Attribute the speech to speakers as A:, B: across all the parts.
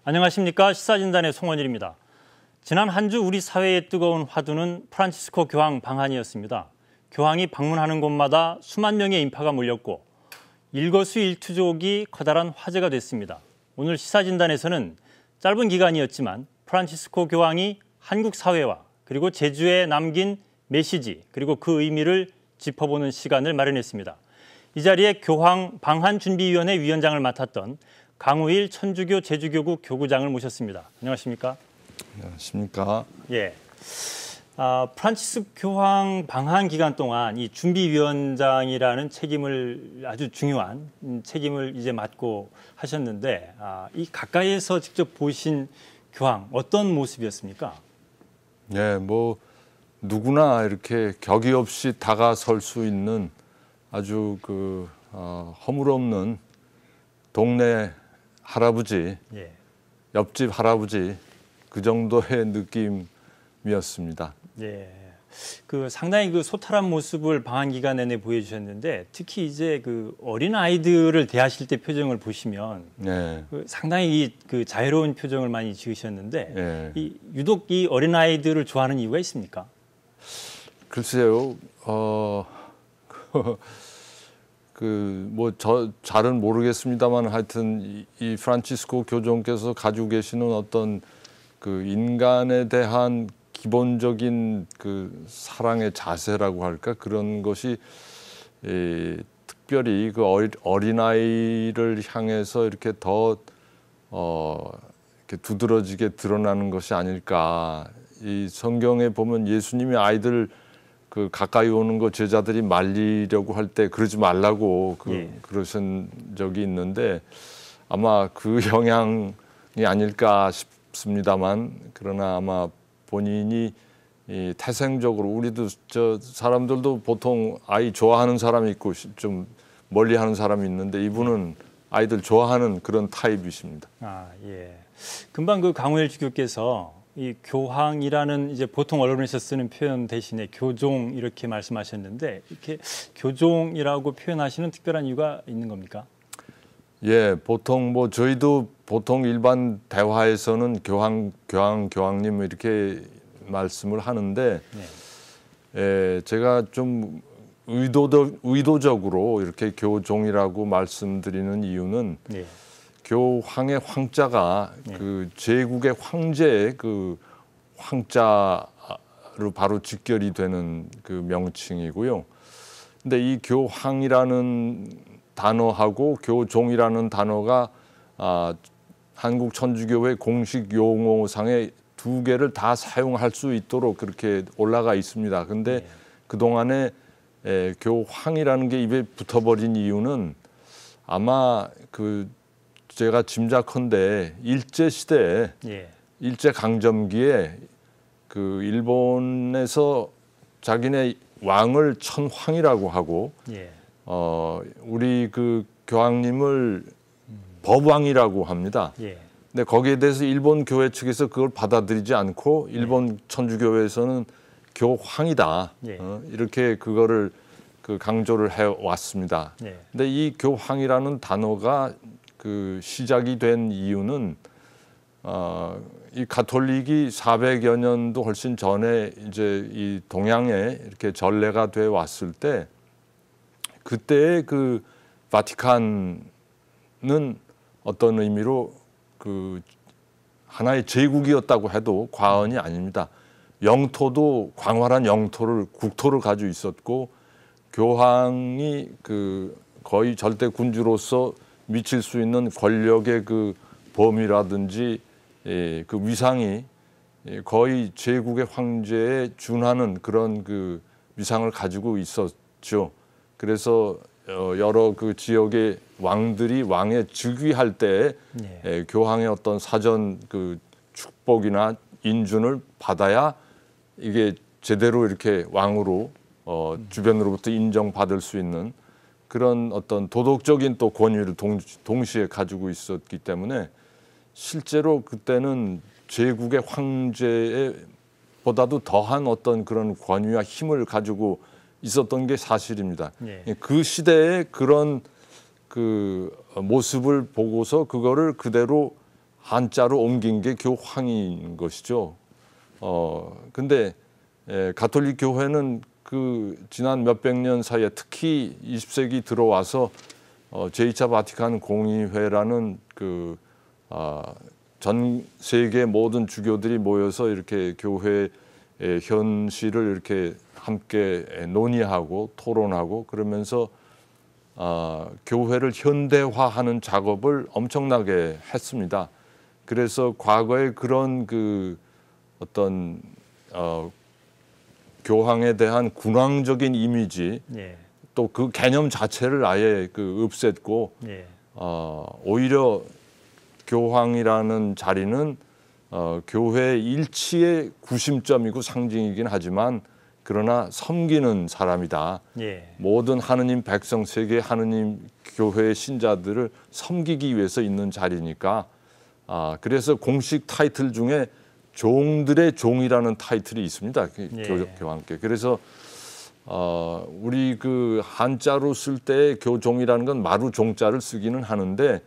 A: 안녕하십니까. 시사진단의 송원일입니다. 지난 한 주 우리 사회의 뜨거운 화두는 프란치스코 교황 방한이었습니다. 교황이 방문하는 곳마다 수만 명의 인파가 몰렸고 일거수일투족이 커다란 화제가 됐습니다. 오늘 시사진단에서는 짧은 기간이었지만 프란치스코 교황이 한국 사회와 그리고 제주에 남긴 메시지 그리고 그 의미를 짚어보는 시간을 마련했습니다. 이 자리에 교황 방한준비위원회 위원장을 맡았던 강우일 천주교 제주교구 교구장을 모셨습니다. 안녕하십니까?
B: 안녕하십니까?
A: 예. 프란치스 교황 방한 기간 동안 이 준비위원장이라는 책임을 아주 중요한 책임을 이제 맡고 하셨는데 이 가까이에서 직접 보신 교황 어떤 모습이었습니까?
B: 예, 뭐 누구나 이렇게 격이 없이 다가설 수 있는 아주 허물없는 동네 할아버지,
A: 예.
B: 옆집 할아버지 그 정도의 느낌이었습니다.
A: 예. 상당히 소탈한 모습을 방한 기간 내내 보여주셨는데 특히 이제 어린 아이들을 대하실 때 표정을 보시면
B: 예.
A: 상당히 자유로운 표정을 많이 지으셨는데
B: 예.
A: 유독 이 어린 아이들을 좋아하는 이유가 있습니까?
B: 글쎄요. 잘은 모르겠습니다만 하여튼 이 프란치스코 교종께서 가지고 계시는 어떤 인간에 대한 기본적인 사랑의 자세라고 할까 그런 것이 특별히 어린아이를 향해서 이렇게 더 이렇게 두드러지게 드러나는 것이 아닐까. 이 성경에 보면 예수님이 아이들 가까이 오는 거 제자들이 말리려고 할 때 그러지 말라고 그러신 적이 있는데 아마 그 영향이 아닐까 싶습니다만 그러나 아마 본인이 태생적으로 우리도 사람들도 보통 아이 좋아하는 사람이 있고 좀 멀리하는 사람이 있는데 이분은 아이들 좋아하는 그런 타입이십니다.
A: 예. 금방 강우일 주교께서 이 교황이라는 이제 보통 언론에서 쓰는 표현 대신에 교종 이렇게 말씀하셨는데 이렇게 교종이라고 표현하시는 특별한 이유가 있는 겁니까?
B: 예, 보통 저희도 보통 일반 대화에서는 교황님 이렇게 말씀을 하는데 제가 좀 의도적으로 이렇게 교종이라고 말씀드리는 이유는 교황의 황자가 제국의 황제의 황자로 바로 직결이 되는 명칭이고요. 근데 이 교황이라는 단어하고 교종이라는 단어가 한국 천주교회 공식 용어상에 두 개를 다 사용할 수 있도록 그렇게 올라가 있습니다. 근데 그동안에 교황이라는 게 입에 붙어버린 이유는 아마 제가 짐작컨대 일제시대에 일제강점기에 일본에서 자기네 왕을 천황이라고 하고 우리 교황님을 법왕이라고 합니다. 근데 거기에 대해서 일본 교회 측에서 그걸 받아들이지 않고 일본 천주교회에서는 교황이다. 이렇게 그거를 강조를 해왔습니다. 근데 이 교황이라는 단어가 시작이 된 이유는 이 가톨릭이 400여 년도 훨씬 전에 이제 이 동양에 이렇게 전례가 돼 왔을 때 그때의 바티칸은 어떤 의미로 하나의 제국이었다고 해도 과언이 아닙니다. 영토도 광활한 국토를 가지고 있었고 교황이 거의 절대 군주로서 미칠 수 있는 권력의 범위라든지 위상이 거의 제국의 황제에 준하는 그런 위상을 가지고 있었죠. 그래서 여러 지역의 왕들이 왕에 즉위할 때 교황의 어떤 사전 축복이나 인준을 받아야 이게 제대로 이렇게 왕으로 주변으로부터 인정받을 수 있는 그런 어떤 도덕적인 또 권위를 동시에 가지고 있었기 때문에 실제로 그때는 제국의 황제보다도 더한 어떤 그런 권위와 힘을 가지고 있었던 게 사실입니다. 그 시대에 그런 모습을 보고서 그거를 그대로 한자로 옮긴 게 교황인 것이죠. 근데 가톨릭 교회는 그 지난 몇백 년 사이에 특히 20세기 들어와서 제2차 바티칸 공의회라는 전 세계 모든 주교들이 모여서 이렇게 교회의 현실을 이렇게 함께 논의하고 토론하고 그러면서 교회를 현대화하는 작업을 엄청나게 했습니다. 그래서 과거에 그런 그 어떤 교황에 대한 군왕적인 이미지
A: 예.
B: 또 그 개념 자체를 아예 없앴고
A: 예.
B: 오히려 교황이라는 자리는 교회 일치의 구심점이고 상징이긴 하지만 그러나 섬기는 사람이다.
A: 예.
B: 모든 하느님 백성 세계 하느님 교회의 신자들을 섬기기 위해서 있는 자리니까 그래서 공식 타이틀 중에 종들의 종이라는 타이틀이 있습니다.
A: 예.
B: 교황께. 그래서 우리 그 한자로 쓸 때 교종이라는 건 마루 종자를 쓰기는 하는데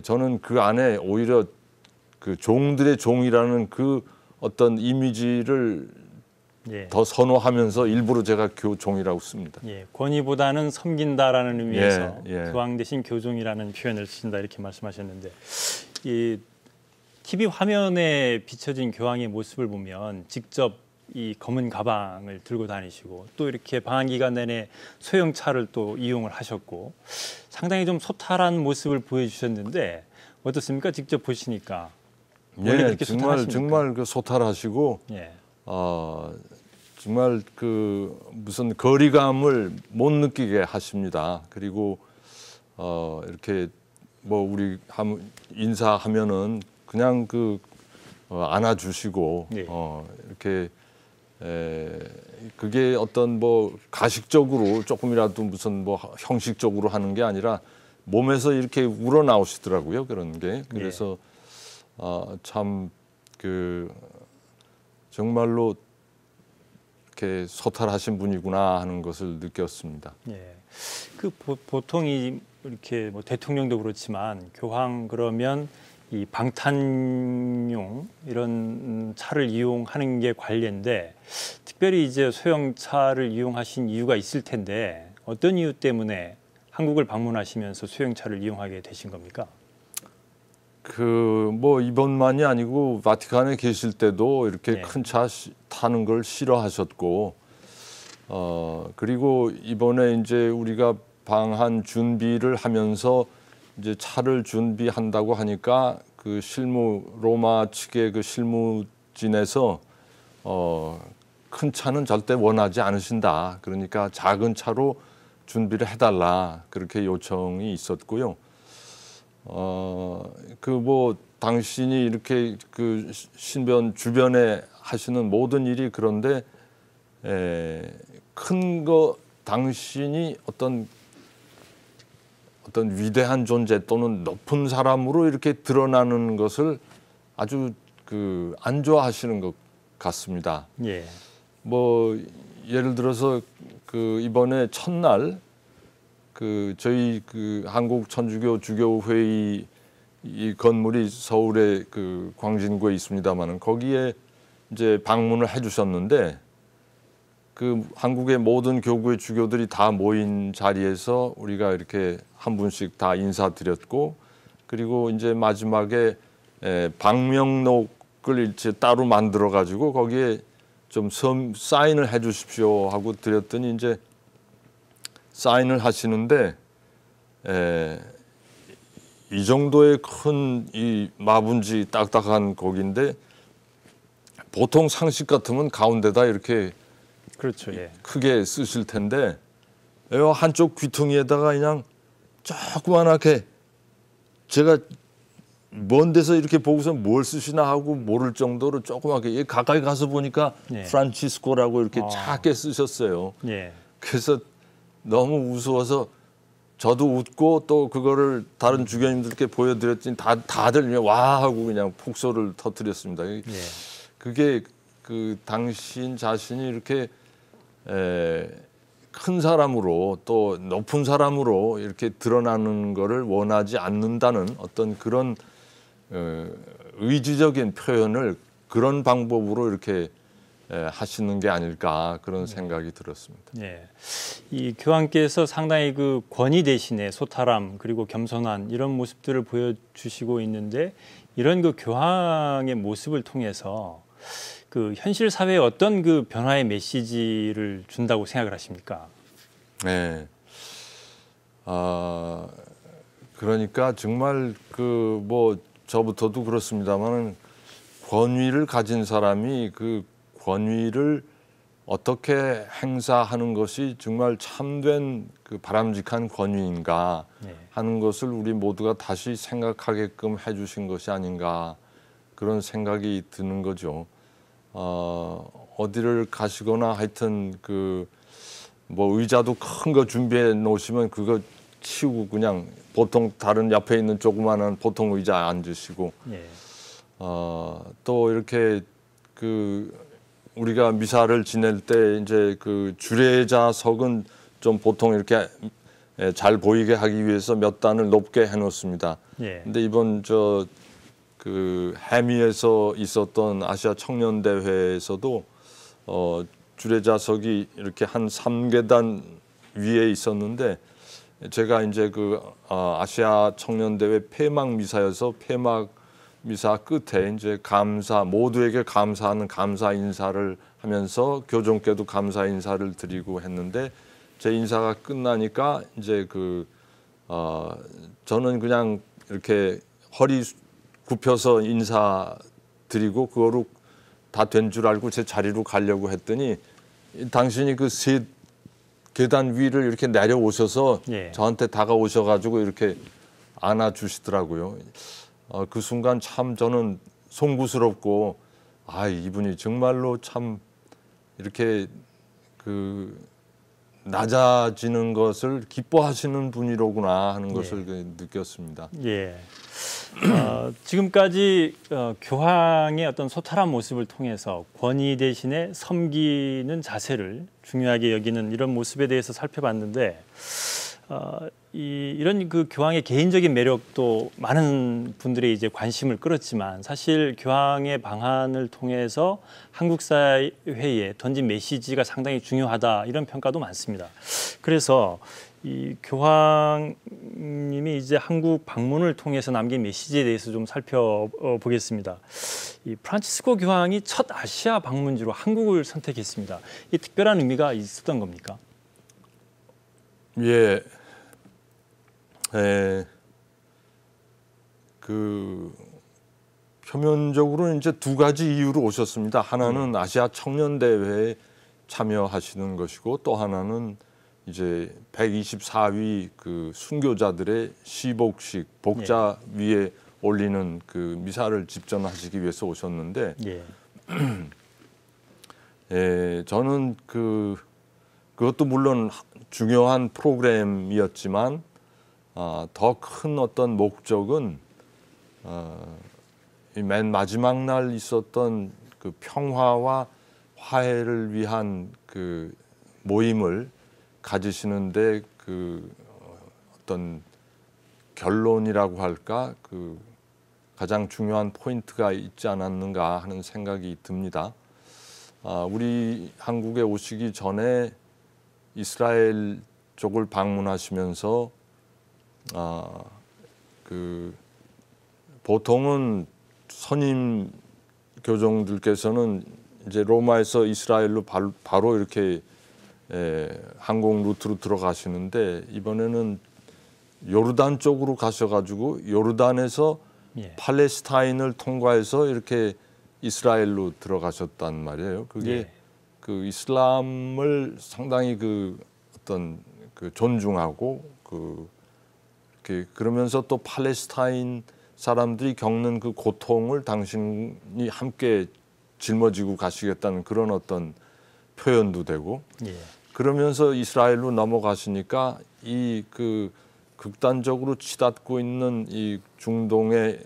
B: 저는 그 안에 오히려 그 종들의 종이라는 그 어떤 이미지를
A: 예.
B: 더 선호하면서 일부러 제가 교종이라고 씁니다.
A: 예, 권위보다는 섬긴다라는 의미에서
B: 예.
A: 교황 대신 교종이라는 표현을 쓰신다 이렇게 말씀하셨는데 이 TV 화면에 비춰진 교황의 모습을 보면 직접 이 검은 가방을 들고 다니시고 또 이렇게 방한 기간 내내 소형차를 또 이용을 하셨고 상당히 좀 소탈한 모습을 보여주셨는데 어떻습니까? 직접 보시니까 원래 그렇게 소탈하십니까?
B: 정말 그 소탈하시고
A: 예.
B: 정말 그 무슨 거리감을 못 느끼게 하십니다. 그리고 이렇게 뭐 우리 인사하면은 그냥 안아주시고
A: 네.
B: 이렇게 그게 어떤 뭐 가식적으로 조금이라도 무슨 뭐 형식적으로 하는 게 아니라 몸에서 이렇게 우러나오시더라고요. 그런 게 그래서 참 정말로 이렇게 소탈하신 분이구나 하는 것을 느꼈습니다.
A: 예. 보통 이렇게 뭐 대통령도 그렇지만 교황 그러면 이 방탄용 이런 차를 이용하는 게 관례인데 특별히 이제 소형차를 이용하신 이유가 있을 텐데 어떤 이유 때문에 한국을 방문하시면서 소형차를 이용하게 되신 겁니까?
B: 뭐 이번만이 아니고 바티칸에 계실 때도 이렇게
A: 네.
B: 큰 차 타는 걸 싫어하셨고 그리고 이번에 이제 우리가 방한 준비를 하면서 이제 차를 준비한다고 하니까 그 로마 측의 그 실무진에서 큰 차는 절대 원하지 않으신다. 그러니까 작은 차로 준비를 해달라. 그렇게 요청이 있었고요. 뭐 당신이 이렇게 그 신변 주변에 하시는 모든 일이 그런데 큰 거 당신이 어떤 위대한 존재 또는 높은 사람으로 이렇게 드러나는 것을 아주 안 좋아하시는 것 같습니다.
A: 예.
B: 뭐 예를 들어서 이번에 첫날 저희 한국 천주교 주교회의 이 건물이 서울의 광진구에 있습니다만은 거기에 이제 방문을 해주셨는데 한국의 모든 교구의 주교들이 다 모인 자리에서 우리가 이렇게 한 분씩 다 인사드렸고 그리고 이제 마지막에 방명록을 이제 따로 만들어 가지고 거기에 좀 사인을 해주십시오 하고 드렸더니 이제 사인을 하시는데 이 정도의 큰 이 마분지 딱딱한 곡인데 보통 상식 같으면 가운데다 이렇게
A: 그렇죠. 예.
B: 크게 쓰실 텐데 한쪽 귀퉁이에다가 그냥 조그만하게 제가 먼 데서 이렇게 보고서 뭘 쓰시나 하고 모를 정도로 조그맣게 가까이 가서 보니까
A: 예.
B: 프란치스코라고 이렇게 작게 쓰셨어요.
A: 예.
B: 그래서 너무 우스워서 저도 웃고 또 그거를 다른 주교님들께 보여드렸더니 다들 그냥 와 하고 그냥 폭소를 터뜨렸습니다.
A: 예.
B: 그게 당신 자신이 이렇게 큰 사람으로 또 높은 사람으로 이렇게 드러나는 거를 원하지 않는다는 어떤 그런 의지적인 표현을 그런 방법으로 이렇게 하시는 게 아닐까 그런 생각이 들었습니다.
A: 예, 이 교황께서 상당히 그 권위 대신에 소탈함 그리고 겸손한 이런 모습들을 보여주시고 있는데 이런 그 교황의 모습을 통해서 그 현실 사회에 어떤 그 변화의 메시지를 준다고 생각을 하십니까?
B: 네. 그러니까 정말 그 뭐 저부터도 그렇습니다만은 권위를 가진 사람이 그 권위를 어떻게 행사하는 것이 정말 참된 그 바람직한 권위인가 하는 것을 우리 모두가 다시 생각하게끔 해주신 것이 아닌가 그런 생각이 드는 거죠. 어디를 가시거나 하여튼 그 뭐 의자도 큰 거 준비해 놓으시면 그거 치우고 그냥 보통 다른 옆에 있는 조그마한 보통 의자에 앉으시고 또 이렇게 그 우리가 미사를 지낼 때 이제 그 주례자석은 좀 보통 이렇게 잘 보이게 하기 위해서 몇 단을 높게 해놓습니다. 근데 이번 그 해미에서 있었던 아시아 청년 대회에서도 주례자석이 이렇게 한 3계단 위에 있었는데 제가 이제 그 아시아 청년 대회 폐막 미사여서 폐막 미사 끝에 이제 모두에게 감사하는 감사 인사를 하면서 교종께도 감사 인사를 드리고 했는데 제 인사가 끝나니까 이제 저는 그냥 이렇게 허리 굽혀서 인사드리고 그거로 다 된 줄 알고 제 자리로 가려고 했더니 당신이 그 세 계단 위를 이렇게 내려오셔서 저한테 다가오셔가지고 이렇게 안아주시더라고요. 그 순간 참 저는 송구스럽고 이분이 정말로 참 이렇게 그 낮아지는 것을 기뻐하시는 분이로구나 하는 것을 느꼈습니다.
A: 지금까지 교황의 어떤 소탈한 모습을 통해서 권위 대신에 섬기는 자세를 중요하게 여기는 이런 모습에 대해서 살펴봤는데 이런 그 교황의 개인적인 매력도 많은 분들의 이제 관심을 끌었지만 사실 교황의 방한을 통해서 한국 사회에 던진 메시지가 상당히 중요하다 이런 평가도 많습니다. 그래서 이 교황님이 이제 한국 방문을 통해서 남긴 메시지에 대해서 좀 살펴보겠습니다. 이 프란치스코 교황이 첫 아시아 방문지로 한국을 선택했습니다. 이 특별한 의미가 있었던 겁니까?
B: 그 표면적으로 이제 두 가지 이유로 오셨습니다. 하나는 아시아 청년 대회에 참여하시는 것이고 또 하나는 이제 124위 그 순교자들의 시복식 복자 위에 올리는 그 미사를 집전하시기 위해서 오셨는데 저는 그것도 물론 중요한 프로그램이었지만 더 큰 어떤 목적은 맨 마지막 날 있었던 그 평화와 화해를 위한 그 모임을 가지시는데 그 어떤 결론이라고 할까 그 가장 중요한 포인트가 있지 않았는가 하는 생각이 듭니다. 우리 한국에 오시기 전에 이스라엘 쪽을 방문하시면서 그 보통은 선임 교종들께서는 이제 로마에서 이스라엘로 바로 이렇게 항공 루트로 들어가시는데 이번에는 요르단 쪽으로 가셔가지고 요르단에서 팔레스타인을 통과해서 이렇게 이스라엘로 들어가셨단 말이에요. 그게 그 이슬람을 상당히 그 어떤 그 존중하고 이렇게 그러면서 또 팔레스타인 사람들이 겪는 그 고통을 당신이 함께 짊어지고 가시겠다는 그런 어떤 표현도 되고 그러면서 이스라엘로 넘어가시니까 이 그 극단적으로 치닫고 있는 이 중동의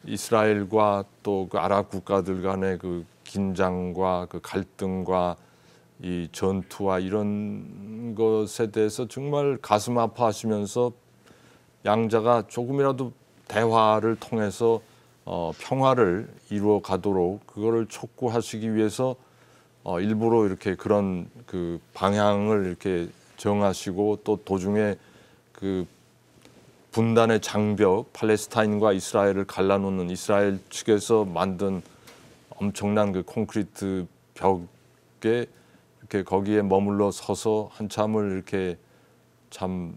B: 이스라엘과 또 그 아랍 국가들 간의 그 긴장과 그 갈등과 이 전투와 이런 것에 대해서 정말 가슴 아파하시면서 양자가 조금이라도 대화를 통해서 평화를 이루어 가도록 그거를 촉구하시기 위해서 일부러 이렇게 그런 그 방향을 이렇게 정하시고 또 도중에 그 분단의 장벽, 팔레스타인과 이스라엘을 갈라놓는 이스라엘 측에서 만든 엄청난 그 콘크리트 벽에 이렇게 거기에 머물러 서서 한참을 이렇게 참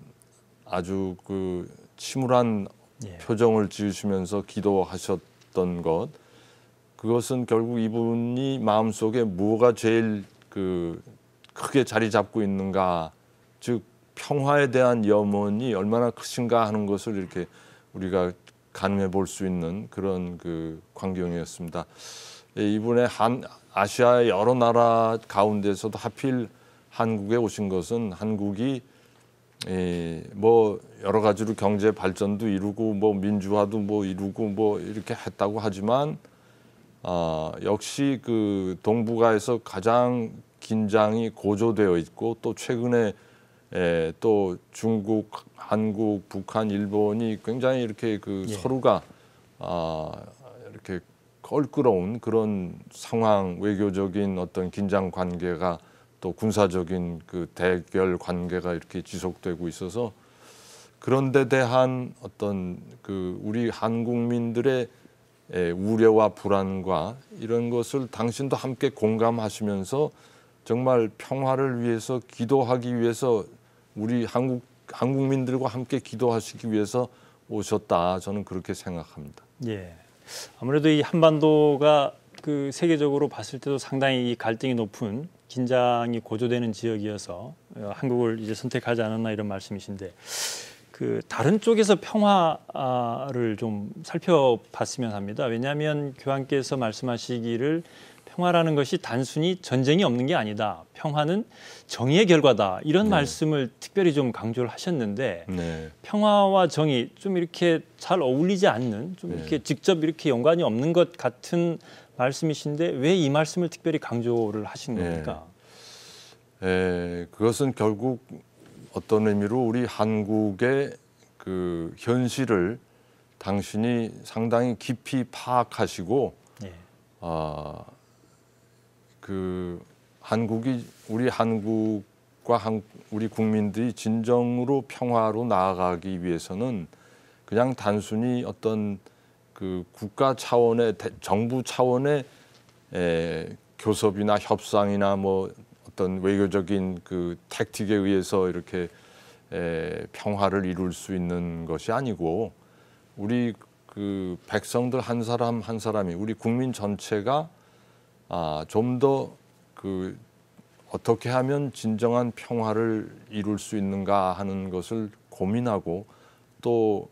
B: 아주 그 침울한
A: 예.
B: 표정을 지으시면서 기도하셨던 것, 그것은 결국 이분이 마음속에 무엇가 제일 그 크게 자리 잡고 있는가, 즉 평화에 대한 염원이 얼마나 크신가 하는 것을 이렇게 우리가 가늠해 볼 수 있는 그런 그 광경이었습니다. 이분의 아시아의 여러 나라 가운데서도 하필 한국에 오신 것은 한국이 뭐 여러 가지로 경제 발전도 이루고 뭐 민주화도 뭐 이루고 뭐 이렇게 했다고 하지만 역시 그 동북아에서 가장 긴장이 고조되어 있고 또 최근에 또 중국, 한국, 북한, 일본이 굉장히 이렇게 그
A: 예.
B: 서로가 이렇게 껄끄러운 그런 상황, 외교적인 어떤 긴장 관계가 또 군사적인 그 대결 관계가 이렇게 지속되고 있어서 그런 데 대한 어떤 그 우리 한국민들의 우려와 불안과 이런 것을 당신도 함께 공감하시면서 정말 평화를 위해서 기도하기 위해서 우리 한국민들과 함께 기도하시기 위해서 오셨다. 저는 그렇게 생각합니다.
A: 예. 아무래도 이 한반도가 그 세계적으로 봤을 때도 상당히 이 갈등이 높은 긴장이 고조되는 지역이어서 한국을 이제 선택하지 않았나 이런 말씀이신데 그 다른 쪽에서 평화를 좀 살펴봤으면 합니다. 왜냐하면 교황께서 말씀하시기를 평화라는 것이 단순히 전쟁이 없는 게 아니다. 평화는 정의의 결과다. 이런 말씀을 특별히 좀 강조를 하셨는데
B: 네.
A: 평화와 정의 좀 이렇게 잘 어울리지 않는 좀 이렇게 직접 이렇게 연관이 없는 것 같은 말씀이신데 왜 이 말씀을 특별히 강조를 하신 겁니까?
B: 그것은 결국 어떤 의미로 우리 한국의 그 현실을 당신이 상당히 깊이 파악하시고
A: 예.
B: 그 우리 한국과 우리 국민들이 진정으로 평화로 나아가기 위해서는 그냥 단순히 어떤 그 국가 차원의 정부 차원의 교섭이나 협상이나 뭐 어떤 외교적인 그 택틱에 의해서 이렇게 평화를 이룰 수 있는 것이 아니고 우리 그 백성들 한 사람 한 사람이 우리 국민 전체가 좀 더 그 어떻게 하면 진정한 평화를 이룰 수 있는가 하는 것을 고민하고 또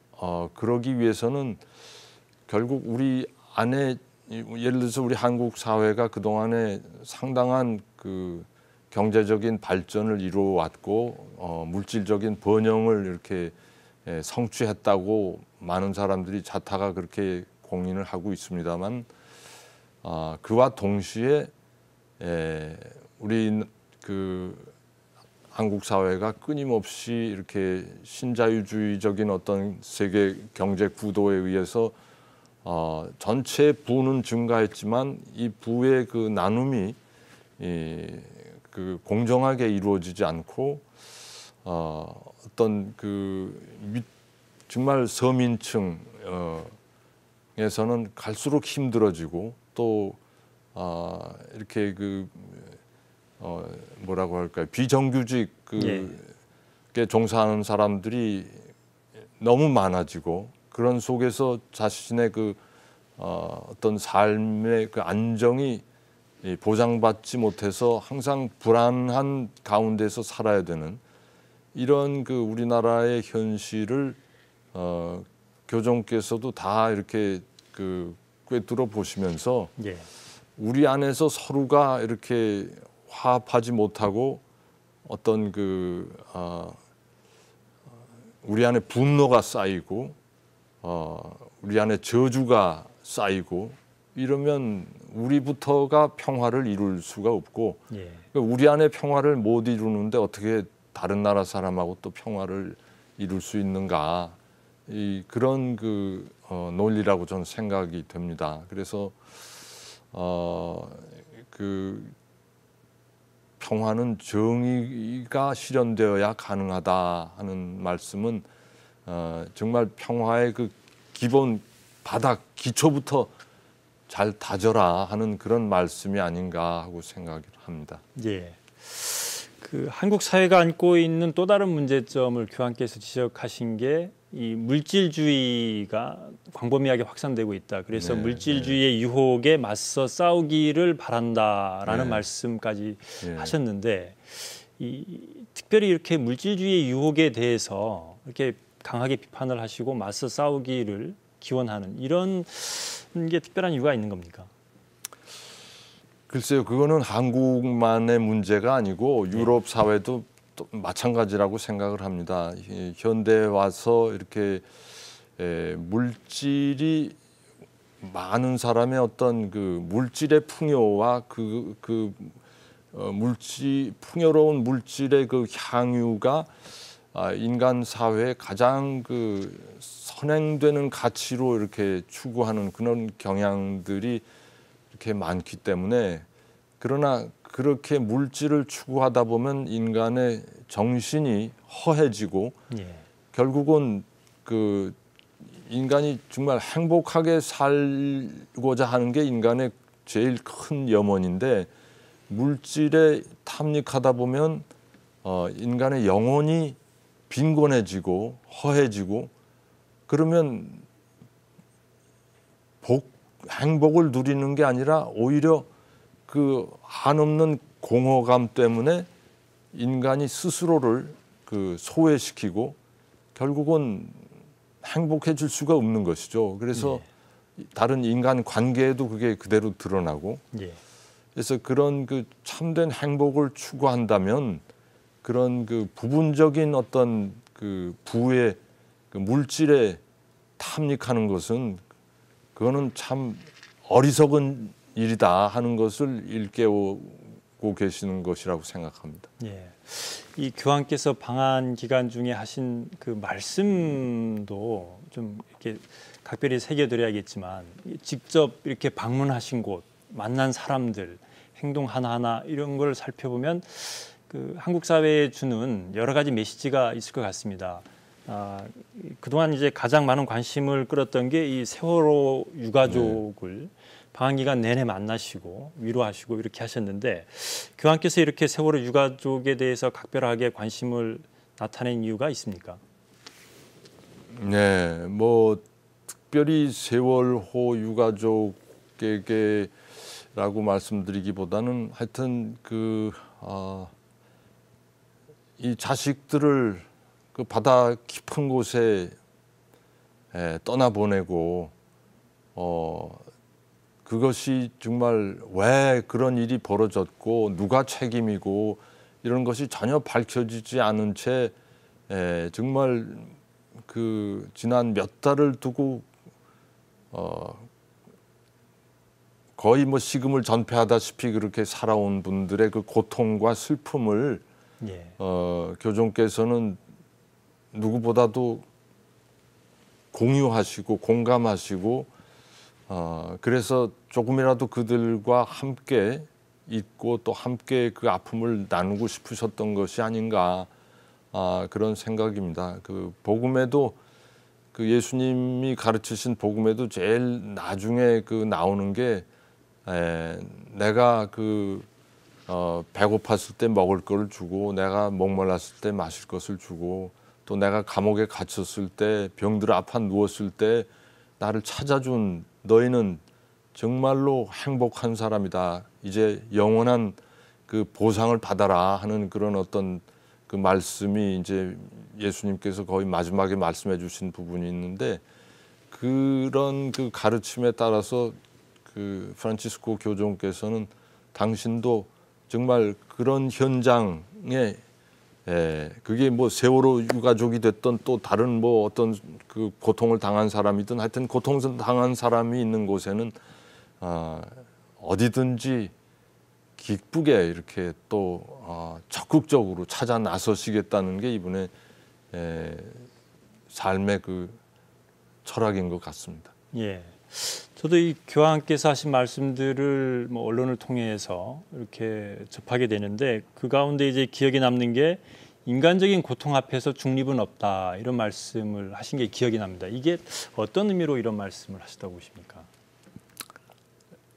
B: 그러기 위해서는 결국 우리 안에 예를 들어서 우리 한국 사회가 그동안에 상당한 그 경제적인 발전을 이루어 왔고 물질적인 번영을 이렇게 성취했다고 많은 사람들이 자타가 그렇게 공인을 하고 있습니다만 그와 동시에 우리 그 한국 사회가 끊임없이 이렇게 신자유주의적인 어떤 세계 경제 구도에 의해서 전체 부는 증가했지만 이 부의 그 나눔이 그 공정하게 이루어지지 않고 어떤 그 정말 서민층에서는 갈수록 힘들어지고 또 이렇게 그 뭐라고 할까요? 비정규직 게 종사하는 사람들이 너무 많아지고 그런 속에서 자신의 그 어떤 삶의 그 안정이 보장받지 못해서 항상 불안한 가운데서 살아야 되는 이런 그 우리나라의 현실을 교종께서도 다 이렇게 그 꿰뚫어 보시면서 우리 안에서 서로가 이렇게 화합하지 못하고 어떤 그 우리 안에 분노가 쌓이고 우리 안에 저주가 쌓이고 이러면 우리부터가 평화를 이룰 수가 없고 우리 안에 평화를 못 이루는데 어떻게 다른 나라 사람하고 또 평화를 이룰 수 있는가 그런 논리라고 저는 생각이 됩니다. 그래서 그 평화는 정의가 실현되어야 가능하다 하는 말씀은 정말 평화의 그 기본 바닥 기초부터 잘 다져라 하는 그런 말씀이 아닌가 하고 생각을 합니다.
A: 예. 그 한국 사회가 안고 있는 또 다른 문제점을 교황께서 지적하신 게 이 물질주의가 광범위하게 확산되고 있다. 그래서
B: 네,
A: 물질주의의 유혹에 맞서 싸우기를 바란다라는
B: 네.
A: 말씀까지
B: 네.
A: 하셨는데, 특별히 이렇게 물질주의의 유혹에 대해서 이렇게 강하게 비판을 하시고 맞서 싸우기를 기원하는 이런 게 특별한 이유가 있는 겁니까?
B: 글쎄요, 그거는 한국만의 문제가 아니고 유럽 사회도 또 마찬가지라고 생각을 합니다. 현대에 와서 이렇게 물질이 많은 사람의 어떤 그 물질의 풍요와 풍요로운 물질의 그 향유가 인간 사회의 가장 그 선행되는 가치로 이렇게 추구하는 그런 경향들이 이렇게 많기 때문에, 그러나 그렇게 물질을 추구하다 보면 인간의 정신이 허해지고
A: 예.
B: 결국은 그 인간이 정말 행복하게 살고자 하는 게 인간의 제일 큰 염원인데, 물질에 탐닉하다 보면 인간의 영혼이 빈곤해지고 허해지고, 그러면 행복을 누리는 게 아니라 오히려 그 한없는 공허감 때문에 인간이 스스로를 그 소외시키고 결국은 행복해질 수가 없는 것이죠. 그래서 다른 인간 관계에도 그게 그대로 드러나고,
A: 예.
B: 그래서 그런 그 참된 행복을 추구한다면 그런 그 부분적인 어떤 그 부의 그 물질에 탐닉하는 것은 그거는 참 어리석은 일이다 하는 것을 일깨우고 계시는 것이라고 생각합니다.
A: 예. 이 교황께서 방한 기간 중에 하신 그 말씀도 좀 이렇게 각별히 새겨드려야겠지만, 직접 이렇게 방문하신 곳, 만난 사람들, 행동 하나하나 이런 걸 살펴보면 그 한국 사회에 주는 여러 가지 메시지가 있을 것 같습니다. 그동안 이제 가장 많은 관심을 끌었던 게 이 세월호 유가족을 방한 기간 내내 만나시고 위로하시고 이렇게 하셨는데, 교황께서 이렇게 세월호 유가족에 대해서 각별하게 관심을 나타낸 이유가 있습니까?
B: 네, 뭐 특별히 세월호 유가족에게라고 말씀드리기보다는 하여튼 이 자식들을 그 바다 깊은 곳에 떠나보내고 그것이 정말 왜 그런 일이 벌어졌고 누가 책임이고 이런 것이 전혀 밝혀지지 않은 채 정말 그 지난 몇 달을 두고 거의 뭐 식음을 전폐하다시피 그렇게 살아온 분들의 그 고통과 슬픔을
A: 예.
B: 교종께서는 누구보다도 공유하시고 공감하시고 그래서 조금이라도 그들과 함께 있고 또 함께 그 아픔을 나누고 싶으셨던 것이 아닌가 그런 생각입니다. 그 복음에도 그 예수님이 가르치신 복음에도 제일 나중에 그 나오는 게 내가 배고팠을 때 먹을 걸 주고 내가 목말랐을 때 마실 것을 주고 또 내가 감옥에 갇혔을 때 병들어 아파 누웠을 때 나를 찾아준 너희는 정말로 행복한 사람이다. 이제 영원한 그 보상을 받아라 하는 그런 어떤 그 말씀이 이제 예수님께서 거의 마지막에 말씀해 주신 부분이 있는데, 그런 그 가르침에 따라서 그 프란치스코 교종께서는 당신도 정말 그런 현장에 그게 뭐 세월호 유가족이 됐던 또 다른 뭐 어떤 그 고통을 당한 사람이든 하여튼 고통을 당한 사람이 있는 곳에는 어디든지 기쁘게 이렇게 또 적극적으로 찾아 나서시겠다는 게 이분의 삶의 그 철학인 것 같습니다.
A: 예. 저도 이 교황께서 하신 말씀들을 뭐 언론을 통해서 이렇게 접하게 되는데 그 가운데 이제 기억에 남는 게 인간적인 고통 앞에서 중립은 없다 이런 말씀을 하신 게 기억이 납니다. 이게 어떤 의미로 이런 말씀을 하셨다고 보십니까?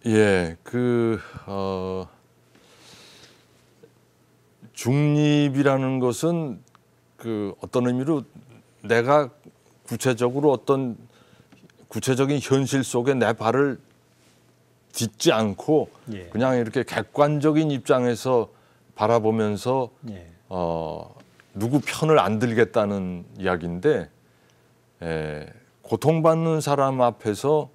B: 예, 중립이라는 것은 그 어떤 의미로 내가 구체적으로 어떤 구체적인 현실 속에 내 발을 딛지 않고
A: 예.
B: 그냥 이렇게 객관적인 입장에서 바라보면서
A: 예.
B: 누구 편을 안 들겠다는 이야기인데 고통받는 사람 앞에서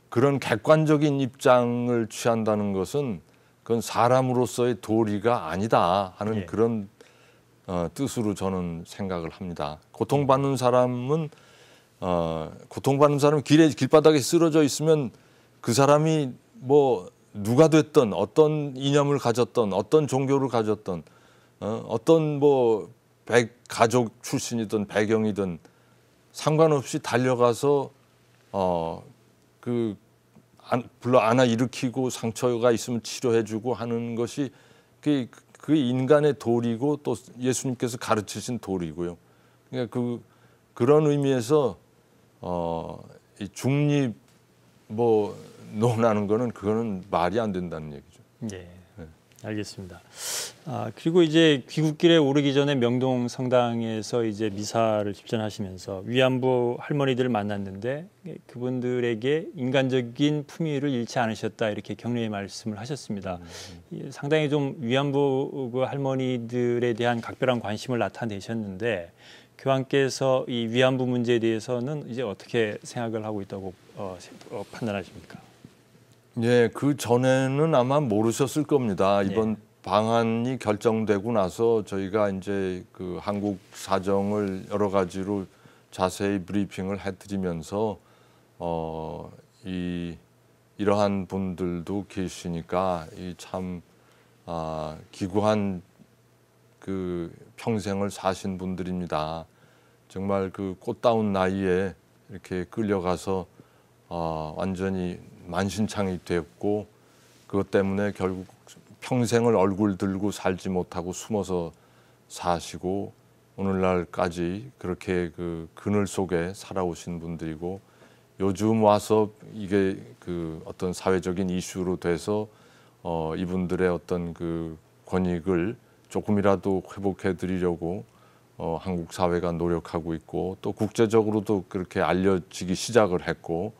B: 그런 객관적인 입장을 취한다는 것은 그건 사람으로서의 도리가 아니다 하는
A: 예.
B: 그런 뜻으로 저는 생각을 합니다. 고통받는 사람은 길바닥에 쓰러져 있으면 그 사람이 뭐 누가 됐든 어떤 이념을 가졌던 어떤 종교를 가졌던 어떤 뭐 가족 출신이든 배경이든 상관없이 달려가서 불러 안아 일으키고 상처가 있으면 치료해주고 하는 것이 그 인간의 도리고 또 예수님께서 가르치신 도리고요. 그러니까 그런 의미에서 이 중립 뭐 논하는 거는 그거는 말이 안 된다는 얘기죠.
A: 예. 알겠습니다. 그리고 이제 귀국길에 오르기 전에 명동 성당에서 이제 미사를 집전하시면서 위안부 할머니들을 만났는데 그분들에게 인간적인 품위를 잃지 않으셨다 이렇게 격려의 말씀을 하셨습니다. 상당히 좀 위안부 그 할머니들에 대한 각별한 관심을 나타내셨는데 교황께서 이 위안부 문제에 대해서는 이제 어떻게 생각을 하고 있다고 판단하십니까?
B: 예, 그 전에는 아마 모르셨을 겁니다. 이번 방안이 결정되고 나서 저희가 이제 그 한국 사정을 여러 가지로 자세히 브리핑을 해드리면서 이러한 분들도 계시니까 이 참 기구한 그 평생을 사신 분들입니다. 정말 그 꽃다운 나이에 이렇게 끌려가서 완전히 만신창이 되었고 그것 때문에 결국 평생을 얼굴 들고 살지 못하고 숨어서 사시고 오늘날까지 그렇게 그 그늘 속에 살아오신 분들이고 요즘 와서 이게 그 어떤 사회적인 이슈로 돼서 이분들의 어떤 그 권익을 조금이라도 회복해 드리려고 한국 사회가 노력하고 있고 또 국제적으로도 그렇게 알려지기 시작을 했고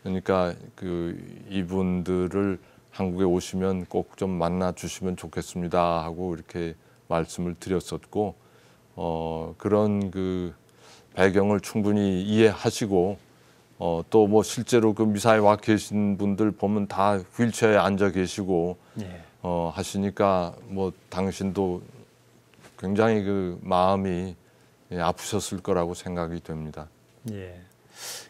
B: 그러니까 그 이분들을 한국에 오시면 꼭 좀 만나 주시면 좋겠습니다 하고 이렇게 말씀을 드렸었고 그런 그 배경을 충분히 이해하시고 또 뭐 실제로 그 미사에 와 계신 분들 보면 다 휠체어에 앉아 계시고 하시니까 뭐 당신도 굉장히 그 마음이 아프셨을 거라고 생각이 됩니다.
A: 예.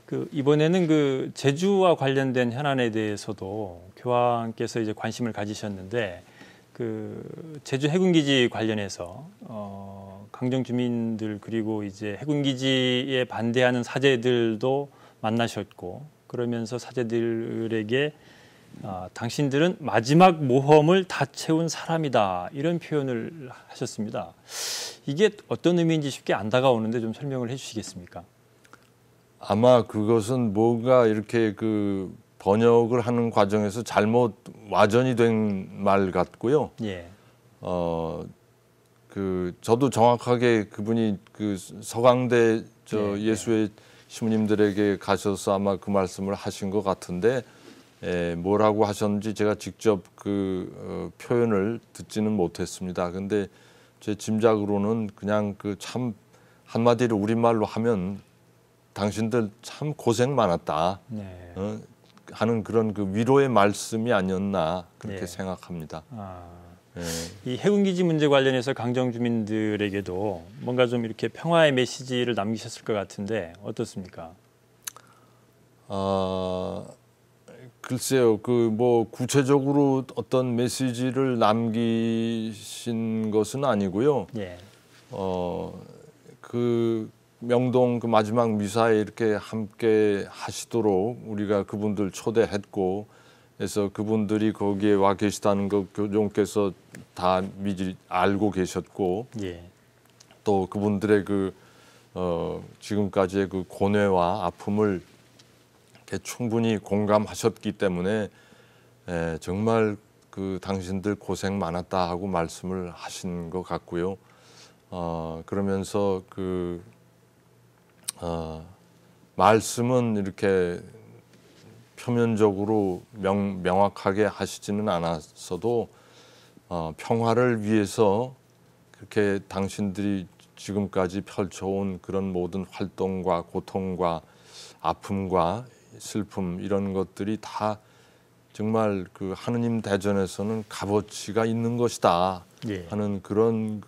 A: 그 이번에는 그 제주와 관련된 현안에 대해서도 교황께서 이제 관심을 가지셨는데 그 제주 해군기지 관련해서 강정 주민들 그리고 이제 해군기지에 반대하는 사제들도 만나셨고 그러면서 사제들에게 당신들은 마지막 모험을 다 채운 사람이다 이런 표현을 하셨습니다. 이게 어떤 의미인지 쉽게 안 다가오는데 좀 설명을 해주시겠습니까?
B: 아마 그것은 뭔가 이렇게 그 번역을 하는 과정에서 잘못 와전이 된 말 같고요.
A: 예.
B: 그 저도 정확하게 그분이 그 서강대 예수의 시무님들에게 가셔서 아마 그 말씀을 하신 것 같은데 뭐라고 하셨는지 제가 직접 그 표현을 듣지는 못했습니다. 근데 제 짐작으로는 그냥 그 참 한마디로 우리말로 하면 당신들 참 고생 많았다 하는 그런 그 위로의 말씀이 아니었나 그렇게 생각합니다.
A: 이 해군기지 문제 관련해서 강정 주민들에게도 뭔가 좀 이렇게 평화의 메시지를 남기셨을 것 같은데 어떻습니까?
B: 글쎄요, 그 뭐 구체적으로 어떤 메시지를 남기신 것은 아니고요.
A: 예.
B: 그 명동 그 마지막 미사에 이렇게 함께 하시도록 우리가 그분들 초대했고, 그래서 그분들이 거기에 와 계시다는 거 교종께서 다 미리 알고 계셨고,
A: 예.
B: 또 그분들의 지금까지의 그 고뇌와 아픔을 이렇게 충분히 공감하셨기 때문에 정말 그 당신들 고생 많았다 하고 말씀을 하신 것 같고요. 그러면서 말씀은 이렇게 표면적으로 명확하게 하시지는 않았어도 평화를 위해서 그렇게 당신들이 지금까지 펼쳐온 그런 모든 활동과 고통과 아픔과 슬픔 이런 것들이 다 정말 그 하느님 대전에서는 값어치가 있는 것이다
A: 예.
B: 하는 그런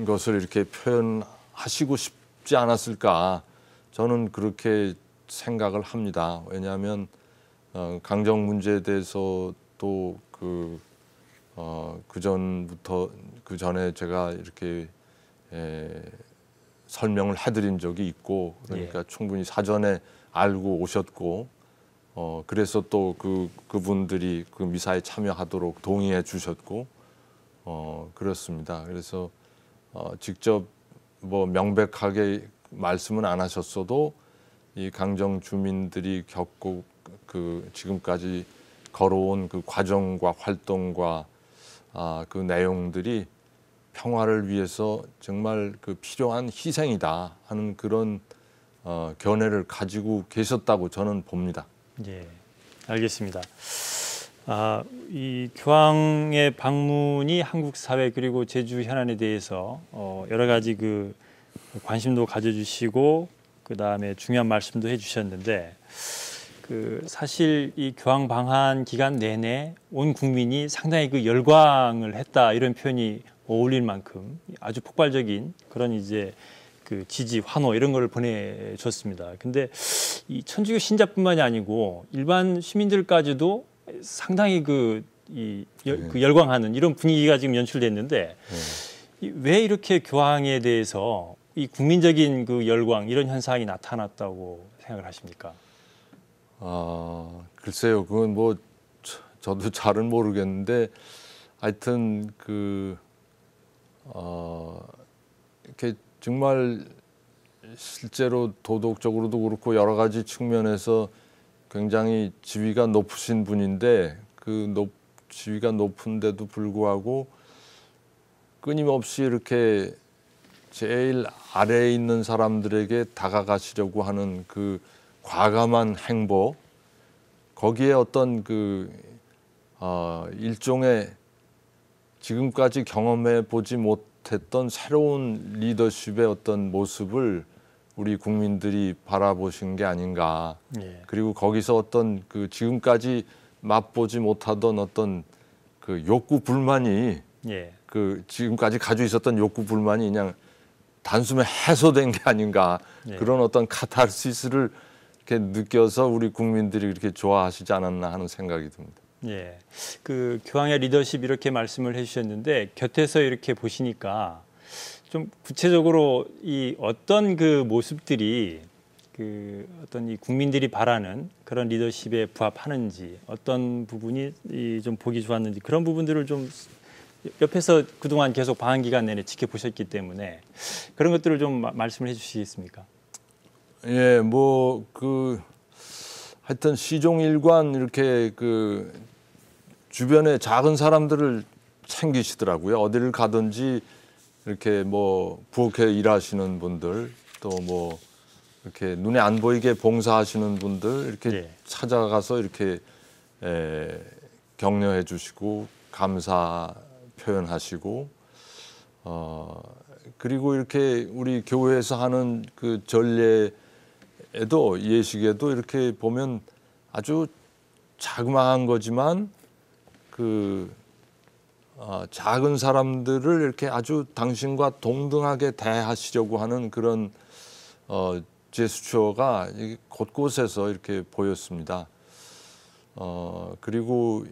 B: 것을 이렇게 표현하시고 싶지 않았을까, 저는 그렇게 생각을 합니다. 왜냐하면 강정 문제에 대해서 또 그 전에 제가 이렇게 설명을 해드린 적이 있고, 그러니까
A: 예.
B: 충분히 사전에 알고 오셨고, 그래서 또 그분들이 그 미사에 참여하도록 동의해 주셨고, 그렇습니다. 그래서 직접 뭐 명백하게 말씀은 안 하셨어도 이 강정 주민들이 겪고 지금까지 걸어온 그 과정과 활동과 그 내용들이 평화를 위해서 정말 그 필요한 희생이다 하는 그런 견해를 가지고 계셨다고 저는 봅니다.
A: 예, 알겠습니다. 이 교황의 방문이 한국 사회 그리고 제주 현안에 대해서 여러 가지 그 관심도 가져주시고 그 다음에 중요한 말씀도 해주셨는데, 사실 이 교황 방한 기간 내내 온 국민이 상당히 그 열광을 했다 이런 표현이 어울릴 만큼 아주 폭발적인 그런 이제 그 지지, 환호 이런 걸 보내줬습니다. 근데 이 천주교 신자뿐만이 아니고 일반 시민들까지도 상당히 열광하는 이런 분위기가 지금 연출됐는데, 왜 이렇게 교황에 대해서 이 국민적인 그 열광 이런 현상이 나타났다고 생각을 하십니까?
B: 글쎄요, 그건 뭐 저도 잘은 모르겠는데, 하여튼 이렇게 정말 실제로 도덕적으로도 그렇고 여러 가지 측면에서 굉장히 지위가 높으신 분인데, 지위가 높은데도 불구하고 끊임없이 이렇게 제일 아래에 있는 사람들에게 다가가시려고 하는 그 과감한 행보, 거기에 어떤 일종의 지금까지 경험해 보지 못했던 새로운 리더십의 어떤 모습을 우리 국민들이 바라보신 게 아닌가.
A: 예.
B: 그리고 거기서 어떤 지금까지 맛보지 못하던 어떤 욕구 불만이,
A: 예.
B: 지금까지 가지고 있었던 욕구 불만이 그냥 단숨에 해소된 게 아닌가.
A: 예.
B: 그런 어떤 카타르시스를 이렇게 느껴서 우리 국민들이 그렇게 좋아하시지 않았나 하는 생각이 듭니다.
A: 예, 그 교황의 리더십 이렇게 말씀을 해주셨는데, 곁에서 이렇게 보시니까 좀 구체적으로 이 어떤 그 모습들이 어떤 이 국민들이 바라는 그런 리더십에 부합하는지, 어떤 부분이 좀 보기 좋았는지, 그런 부분들을 좀 옆에서 그동안 계속 방한 기간 내내 지켜보셨기 때문에 그런 것들을 좀 말씀을 해주시겠습니까?
B: 예, 하여튼 시종일관 이렇게 주변에 작은 사람들을 챙기시더라고요. 어디를 가든지 이렇게 부엌에 일하시는 분들, 또 이렇게 눈에 안 보이게 봉사하시는 분들 이렇게
A: 예.
B: 찾아가서 이렇게 격려해 주시고 감사 표현하시고, 그리고 이렇게 우리 교회에서 하는 그 전례에도, 예식에도 이렇게 보면 아주 자그마한 거지만 작은 사람들을 이렇게 아주 당신과 동등하게 대하시려고 하는 그런 제스처가 곳곳에서 이렇게 보였습니다. 그리고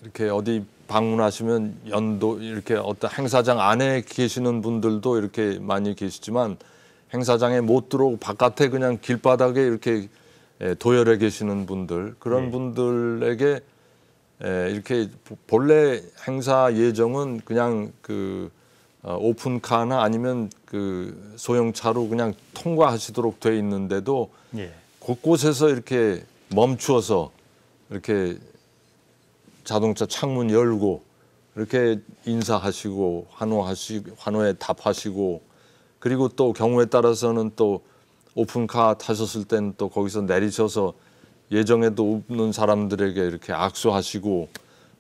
B: 이렇게 어디 방문하시면 연도 이렇게 어떤 행사장 안에 계시는 분들도 이렇게 많이 계시지만 행사장에 못 들어오고 바깥에 그냥 길바닥에 이렇게 도열해 계시는 분들 그런
A: 네.
B: 분들에게 이렇게 본래 행사 예정은 그냥 그 오픈카나 아니면 그 소형차로 그냥 통과하시도록 돼 있는데도
A: 예.
B: 곳곳에서 이렇게 멈추어서 이렇게 자동차 창문 열고 이렇게 인사하시고 환호에 답하시고 그리고 또 경우에 따라서는 또 오픈카 타셨을 때는 또 거기서 내리셔서 예정에도 없는 사람들에게 이렇게 악수하시고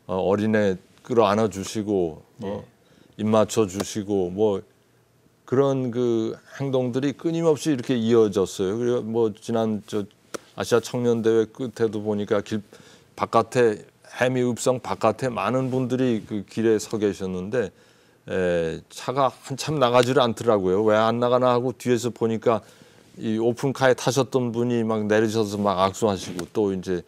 B: 어린애 끌어안아 주시고 입 맞춰 주시고 뭐 그런 그 행동들이 끊임없이 이렇게 이어졌어요. 그리고 뭐 지난 저 아시아 청년 대회 끝에도 보니까 길 바깥에 해미읍성 바깥에 많은 분들이 그 길에 서 계셨는데 차가 한참 나가지를 않더라고요. 왜 안 나가나 하고 뒤에서 보니까 이 오픈카에 타셨던 분이 막 내리셔서 막 악수하시고 또 이제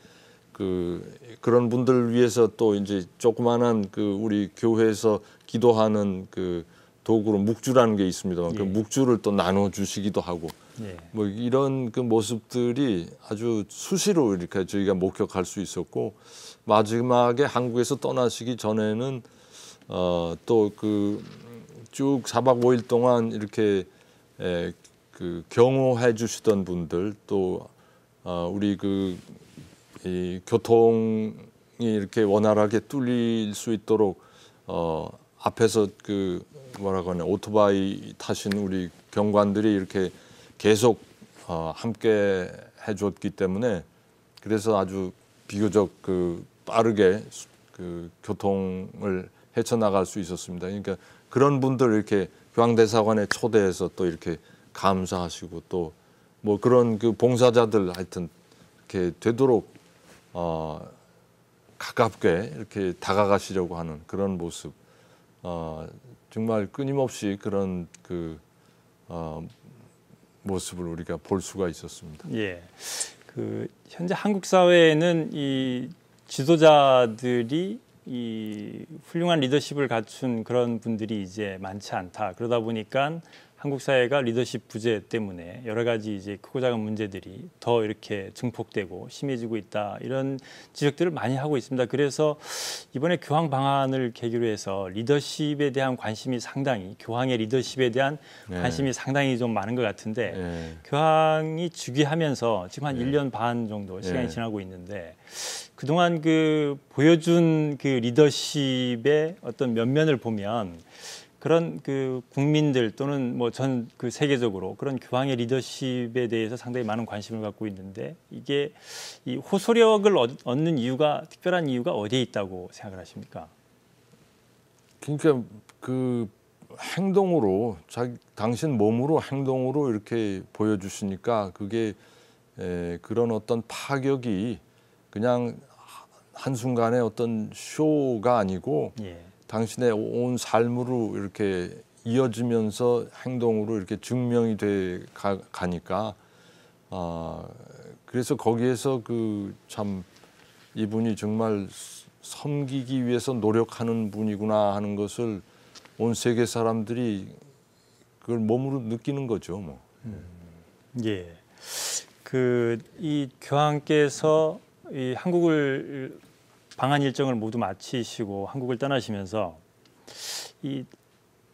B: 그런 분들 위해서 또 이제 조그만한 그 우리 교회에서 기도하는 그 도구로 묵주라는 게 있습니다. 그 묵주를 또 나눠 주시기도 하고 뭐 이런 그 모습들이 아주 수시로 이렇게 저희가 목격할 수 있었고 마지막에 한국에서 떠나시기 전에는 또 그 쭉 4박 5일 동안 이렇게 그 경호해 주시던 분들 또 우리 이 교통이 이렇게 원활하게 뚫릴 수 있도록 앞에서 그 뭐라고 하냐 오토바이 타신 우리 경관들이 이렇게 계속 함께 해줬기 때문에 그래서 아주 비교적 그 빠르게 그 교통을 헤쳐나갈 수 있었습니다. 그러니까 그런 분들 이렇게 교황대사관에 초대해서 또 이렇게 감사하시고 또 뭐 그런 그 봉사자들 하여튼 이렇게 되도록 가깝게 이렇게 다가가시려고 하는 그런 모습 정말 끊임없이 그런 그 모습을 우리가 볼 수가 있었습니다.
A: 예. 그 현재 한국 사회에는 이 지도자들이 이 훌륭한 리더십을 갖춘 그런 분들이 이제 많지 않다. 그러다 보니까 한국 사회가 리더십 부재 때문에 여러 가지 이제 크고 작은 문제들이 더 이렇게 증폭되고 심해지고 있다. 이런 지적들을 많이 하고 있습니다. 그래서 이번에 교황 방한을 계기로 해서 리더십에 대한 관심이 상당히 교황의 리더십에 대한 관심이 상당히 좀 많은 것 같은데 교황이 즉위하면서 지금 한 1년 반 정도 시간이 지나고 있는데 그동안 그 보여준 그 리더십의 어떤 면면을 보면 그런 그 국민들 또는 뭐 전 그 세계적으로 그런 교황의 리더십에 대해서 상당히 많은 관심을 갖고 있는데 이게 이 호소력을 얻는 이유가 특별한 이유가 어디에 있다고 생각을 하십니까?
B: 그러니까 그 행동으로 당신 몸으로 행동으로 이렇게 보여주시니까 그게 그런 어떤 파격이 그냥 한순간에 어떤 쇼가 아니고 당신의 온 삶으로 이렇게 이어지면서 행동으로 이렇게 증명이 돼 가니까 그래서 거기에서 그 참 이분이 정말 섬기기 위해서 노력하는 분이구나 하는 것을 온 세계 사람들이 그걸 몸으로 느끼는 거죠, 뭐.
A: 예. 그 이 교황께서 이 한국을 방한 일정을 모두 마치시고 한국을 떠나시면서 이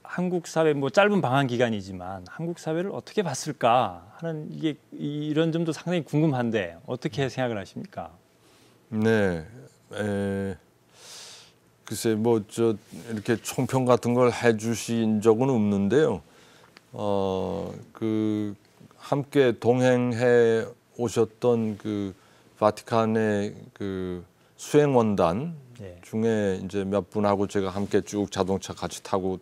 A: 한국 사회 뭐 짧은 방한 기간이지만 한국 사회를 어떻게 봤을까 하는 이게 이런 점도 상당히 궁금한데 어떻게 생각을 하십니까?
B: 네, 글쎄 뭐 저 이렇게 총평 같은 걸 해주신 적은 없는데요. 그 함께 동행해 오셨던 그 바티칸의 그 수행원단 중에 이제 몇 분하고 제가 함께 쭉 자동차 같이 타고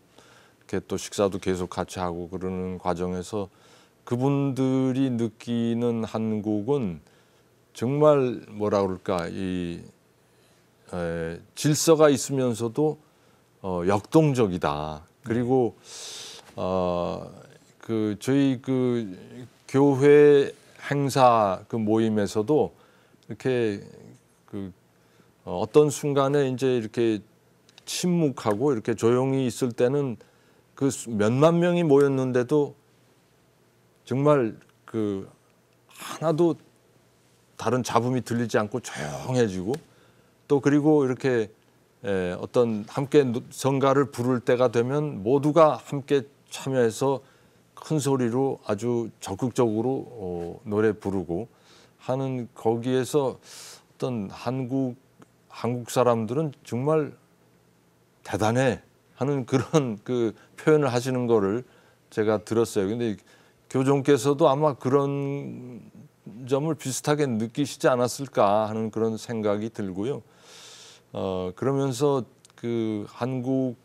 B: 이렇게 또 식사도 계속 같이 하고 그러는 과정에서 그분들이 느끼는 한국은 정말 뭐라 그럴까 이 질서가 있으면서도 역동적이다. 그리고 그 저희 그 교회 행사 그 모임에서도 이렇게 그 어떤 순간에 이제 이렇게 침묵하고 이렇게 조용히 있을 때는 그 몇만 명이 모였는데도 정말 그 하나도 다른 잡음이 들리지 않고 조용해지고 또 그리고 이렇게 어떤 함께 성가를 부를 때가 되면 모두가 함께 참여해서 큰 소리로 아주 적극적으로 노래 부르고 하는 거기에서 어떤 한국 사람들은 정말 대단해 하는 그런 그 표현을 하시는 거를 제가 들었어요. 근데 교종께서도 아마 그런 점을 비슷하게 느끼시지 않았을까 하는 그런 생각이 들고요. 그러면서 그 한국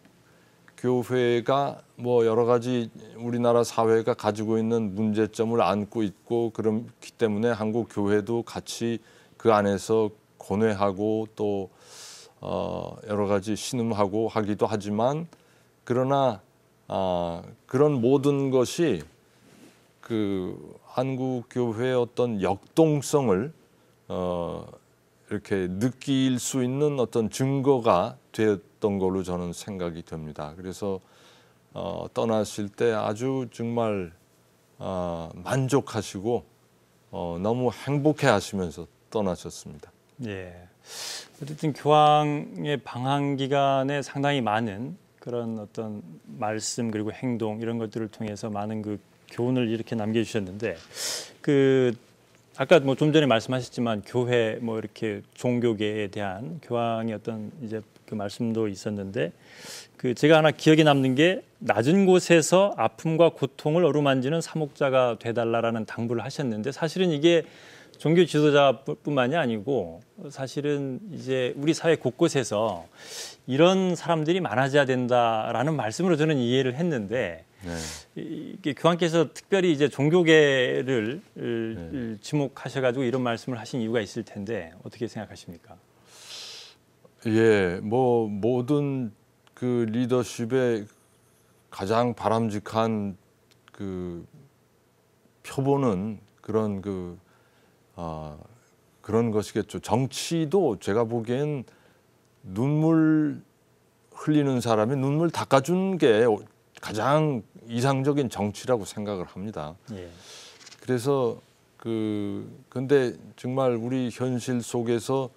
B: 교회가 뭐 여러 가지 우리나라 사회가 가지고 있는 문제점을 안고 있고 그렇기 때문에 한국 교회도 같이 그 안에서 고뇌하고 또 여러 가지 신음하고 하기도 하지만 그러나 그런 모든 것이 그 한국 교회의 어떤 역동성을 이렇게 느낄 수 있는 어떤 증거가 되었던 걸로 저는 생각이 됩니다. 그래서 떠나실 때 아주 정말 만족하시고 너무 행복해하시면서 떠나셨습니다.
A: 예. 어쨌든 교황의 방한 기간에 상당히 많은 그런 어떤 말씀 그리고 행동 이런 것들을 통해서 많은 그 교훈을 이렇게 남겨주셨는데 그 아까 뭐 좀 전에 말씀하셨지만 교회 뭐 이렇게 종교계에 대한 교황의 어떤 이제 그 말씀도 있었는데 그 제가 하나 기억에 남는 게 낮은 곳에서 아픔과 고통을 어루만지는 사목자가 되달라라는 당부를 하셨는데 사실은 이게 종교 지도자뿐만이 아니고 사실은 이제 우리 사회 곳곳에서 이런 사람들이 많아져야 된다라는 말씀으로 저는 이해를 했는데 이게 교황께서 특별히 이제 종교계를 지목하셔가지고 이런 말씀을 하신 이유가 있을 텐데 어떻게 생각하십니까?
B: 예, 뭐 모든 그 리더십의 가장 바람직한 그 표본은 그런 그런 것이겠죠. 정치도 제가 보기엔 눈물 흘리는 사람이 눈물 닦아준 게 가장 이상적인 정치라고 생각을 합니다.
A: 예.
B: 그래서 근데 정말 우리 현실 속에서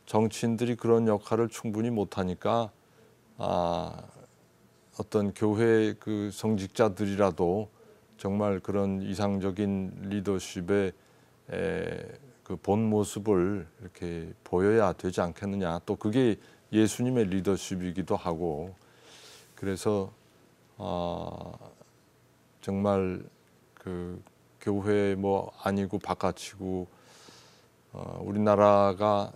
B: 정치인들이 그런 역할을 충분히 못하니까 어떤 교회 그 성직자들이라도 정말 그런 이상적인 리더십의 그 본 모습을 이렇게 보여야 되지 않겠느냐. 또 그게 예수님의 리더십이기도 하고 그래서 정말 그 교회 뭐 아니고 바깥이고 우리나라가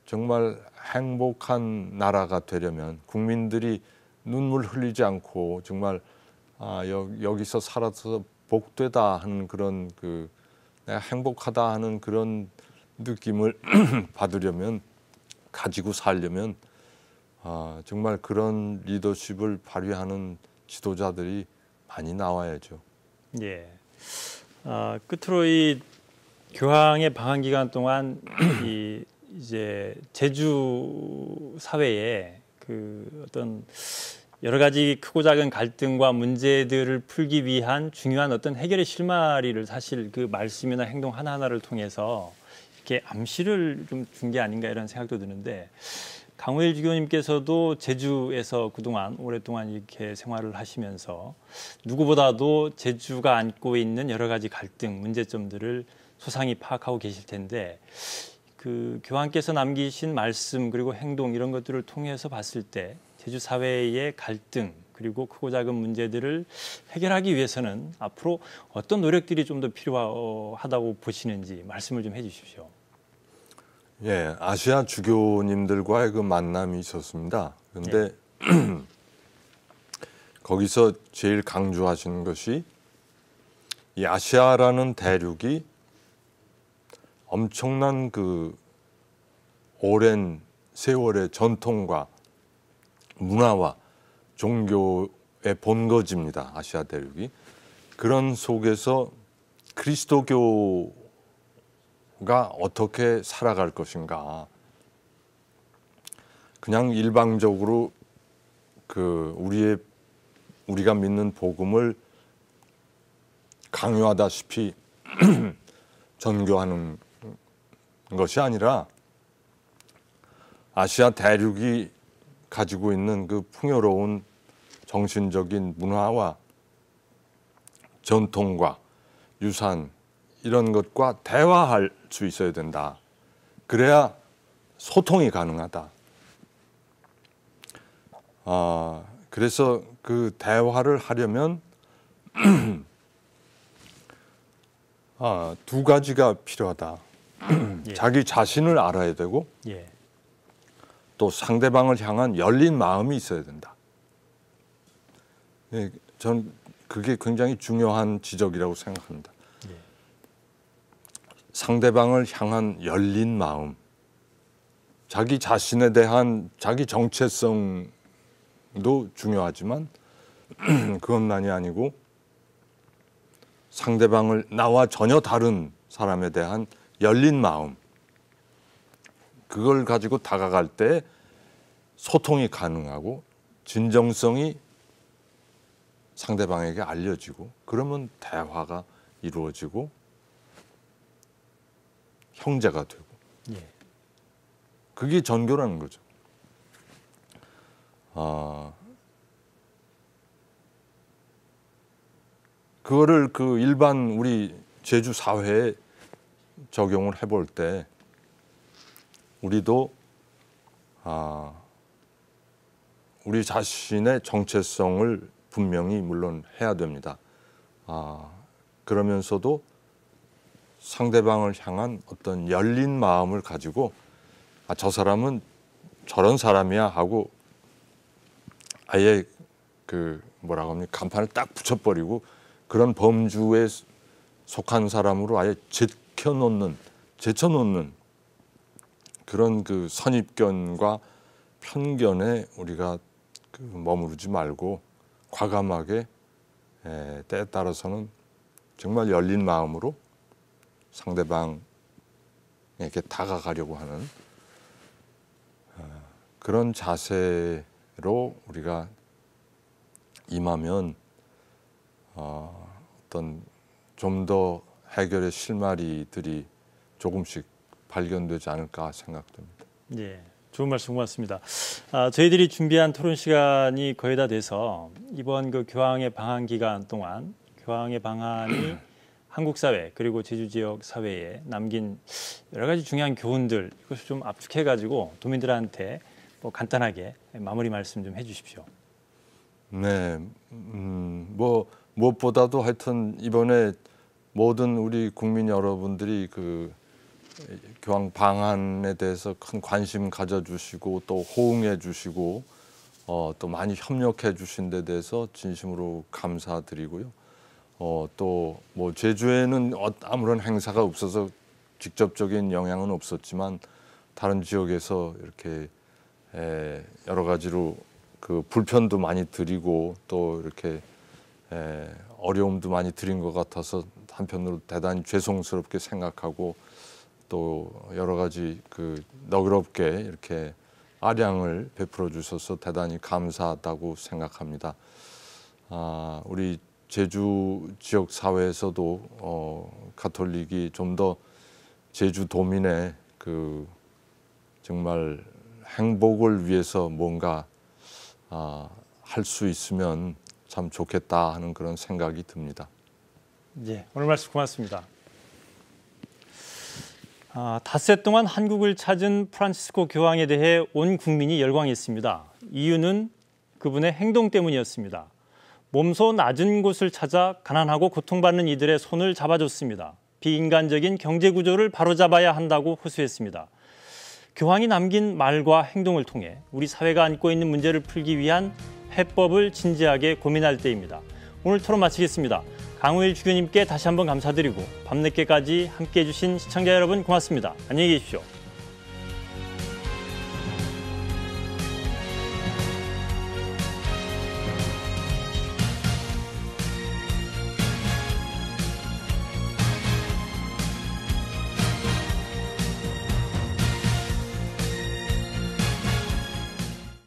B: 정말 행복한 나라가 되려면 국민들이 눈물 흘리지 않고 정말 여기서 살아서 복되다 하는 그런 내가 행복하다 하는 그런 느낌을 받으려면 가지고 살려면 정말 그런 리더십을 발휘하는 지도자들이 많이 나와야죠.
A: 예. 끝으로 이 교황의 방한 기간 동안 이제 제주 사회에 그 어떤 여러 가지 크고 작은 갈등과 문제들을 풀기 위한 중요한 어떤 해결의 실마리를 사실 그 말씀이나 행동 하나하나를 통해서 이렇게 암시를 좀 준 게 아닌가 이런 생각도 드는데 강호일 주교님께서도 제주에서 그동안 오랫동안 이렇게 생활을 하시면서 누구보다도 제주가 안고 있는 여러 가지 갈등, 문제점들을 소상히 파악하고 계실 텐데 그 교황께서 남기신 말씀 그리고 행동 이런 것들을 통해서 봤을 때 제주 사회의 갈등 그리고 크고 작은 문제들을 해결하기 위해서는 앞으로 어떤 노력들이 좀 더 필요하다고 보시는지 말씀을 좀 해주십시오.
B: 예, 아시아 주교님들과의 그 만남이 있었습니다. 그런데 거기서 제일 강조하시는 것이 이 아시아라는 대륙이 엄청난 그 오랜 세월의 전통과 문화와 종교의 본거지입니다. 아시아 대륙이. 그런 속에서 그리스도교가 어떻게 살아갈 것인가. 그냥 일방적으로 그 우리가 믿는 복음을 강요하다시피 전교하는 것이 아니라 아시아 대륙이 가지고 있는 그 풍요로운 정신적인 문화와 전통과 유산 이런 것과 대화할 수 있어야 된다. 그래야 소통이 가능하다. 그래서 그 대화를 하려면 두 가지가 필요하다.
A: 예.
B: 자기 자신을 알아야 되고
A: 예.
B: 또 상대방을 향한 열린 마음이 있어야 된다. 예, 전 그게 굉장히 중요한 지적이라고 생각합니다.
A: 예.
B: 상대방을 향한 열린 마음, 자기 자신에 대한 자기 정체성도 중요하지만 그것만이 아니고 상대방을 나와 전혀 다른 사람에 대한 열린 마음, 그걸 가지고 다가갈 때 소통이 가능하고 진정성이 상대방에게 알려지고 그러면 대화가 이루어지고 형제가 되고
A: 예.
B: 그게 전교라는 거죠. 그거를 그 일반 우리 제주 사회에 적용을 해볼 때 우리도 우리 자신의 정체성을 분명히 물론 해야 됩니다. 그러면서도 상대방을 향한 어떤 열린 마음을 가지고 저 사람은 저런 사람이야 하고 아예 그 뭐라고 합니까? 간판을 딱 붙여버리고 그런 범주에 속한 사람으로 아예 제쳐놓는 그런 그 선입견과 편견에 우리가 그 머무르지 말고 과감하게 때에 따라서는 정말 열린 마음으로 상대방에게 다가가려고 하는 그런 자세로 우리가 임하면 어떤 좀 더 해결의 실마리들이 조금씩 발견되지 않을까 생각됩니다.
A: 예, 좋은 말씀 고맙습니다. 저희들이 준비한 토론 시간이 거의 다 돼서 이번 그 교황의 방한 기간 동안 교황의 방한이 한국 사회 그리고 제주 지역 사회에 남긴 여러 가지 중요한 교훈들 이것을 좀 압축해가지고 도민들한테 뭐 간단하게 마무리 말씀 좀 해주십시오.
B: 네, 뭐 무엇보다도 하여튼 이번에 모든 우리 국민 여러분들이 그 교황 방한에 대해서 큰 관심 가져주시고 또 호응해 주시고 또 많이 협력해 주신 데 대해서 진심으로 감사드리고요. 또 뭐 제주에는 아무런 행사가 없어서 직접적인 영향은 없었지만 다른 지역에서 이렇게 여러 가지로 그 불편도 많이 드리고 또 이렇게 어려움도 많이 드린 것 같아서 한편으로 대단히 죄송스럽게 생각하고 또 여러 가지 그 너그럽게 이렇게 아량을 베풀어 주셔서 대단히 감사하다고 생각합니다. 우리 제주 지역 사회에서도 가톨릭이 좀 더 제주 도민의 그 정말 행복을 위해서 뭔가 할 수 있으면 참 좋겠다 하는 그런 생각이 듭니다.
A: 예, 오늘 말씀 고맙습니다. 닷새 동안 한국을 찾은 프란치스코 교황에 대해 온 국민이 열광했습니다. 이유는 그분의 행동 때문이었습니다. 몸소 낮은 곳을 찾아 가난하고 고통받는 이들의 손을 잡아줬습니다. 비인간적인 경제 구조를 바로잡아야 한다고 호소했습니다. 교황이 남긴 말과 행동을 통해 우리 사회가 안고 있는 문제를 풀기 위한 해법을 진지하게 고민할 때입니다. 오늘 토론 마치겠습니다. 강우일 주교님께 다시 한번 감사드리고 밤늦게까지 함께해 주신 시청자 여러분 고맙습니다. 안녕히 계십시오.